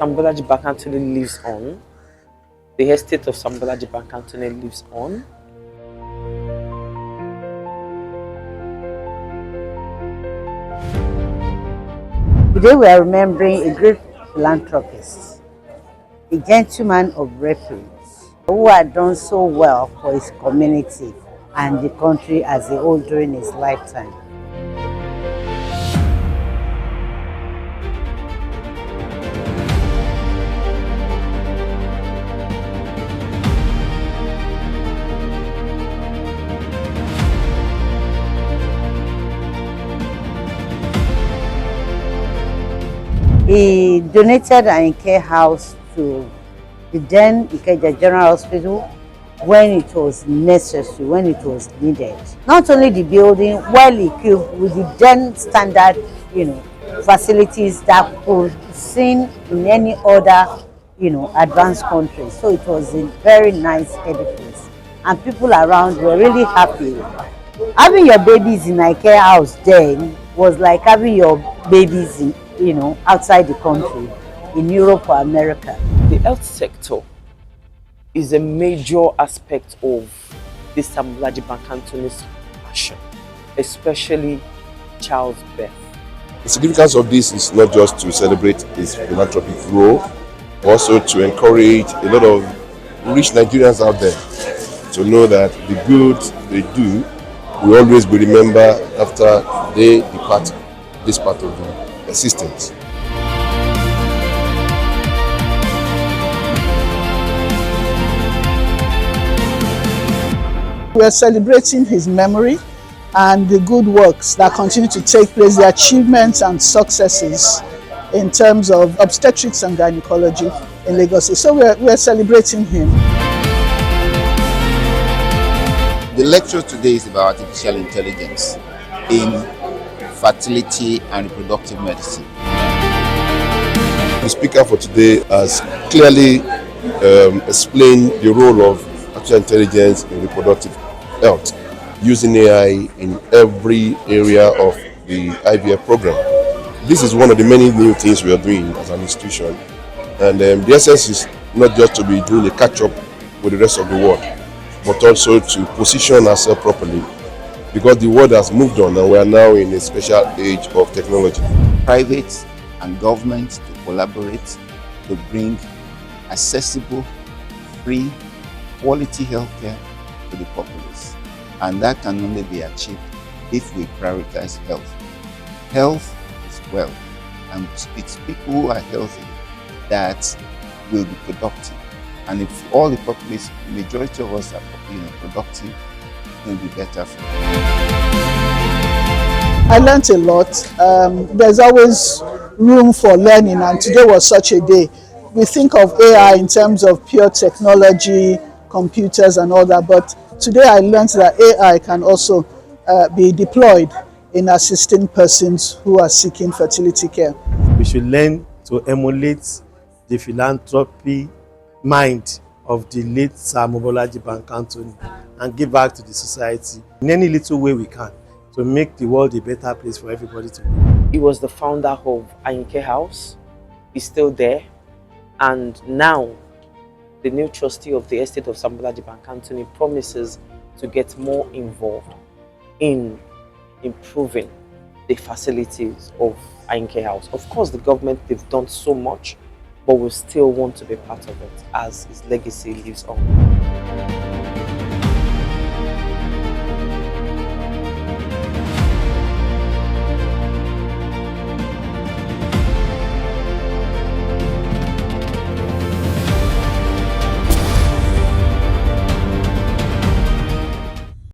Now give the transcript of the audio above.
Mobolaji Bankantoni lives on. The estate of Mobolaji Bankantoni lives on. Today we are remembering a great philanthropist, a gentleman of repute, who had done so well for his community and the country as a whole during his lifetime. He donated an Ike house to the then Ikeja General Hospital when it was necessary, when it was needed. Not only the building, well equipped with the then standard, facilities that could be seen in any other, advanced country. So it was a very nice edifice, and people around were really happy. Having your babies in Ike house then was like having your babies in, outside the country, in Europe or America. The health sector is a major aspect of this Mobolaji Bankantoni's passion, especially childbirth. The significance of this is not just to celebrate his philanthropic role, also to encourage a lot of rich Nigerians out there to know that the good they do will always be remembered after they depart this part of the existence. We are celebrating his memory and the good works that continue to take place, the achievements and successes in terms of obstetrics and gynecology in Lagos. So we are celebrating him. The lecture today is about artificial intelligence in fertility and reproductive medicine. The speaker for today has clearly explained the role of artificial intelligence in reproductive health, using AI in every area of the IVF program. This is one of the many new things we are doing as an institution, and the essence is not just to be doing a catch-up with the rest of the world, but also to position ourselves properly, because the world has moved on and we are now in a special age of technology. Private and government to collaborate to bring accessible, free, quality healthcare to the populace. And that can only be achieved if we prioritize health. Health is wealth, and it's people who are healthy that will be productive. And if all the populace, majority of us are productive, it will be better for us. I learned a lot. There's always room for learning, and today was such a day. We think of AI in terms of pure technology, computers and all that, but today I learned that AI can also be deployed in assisting persons who are seeking fertility care. We should learn to emulate the philanthropy mind of the late Sir Mobolaji Bankantoni and give back to the society in any little way we can to make the world a better place for everybody to live. He was the founder of Ike House. He's still there, and now the new trustee of the estate of Mobolaji Bankantoni promises to get more involved in improving the facilities of Ike House. Of course, the government, they've done so much, but we still want to be part of it as his legacy lives on.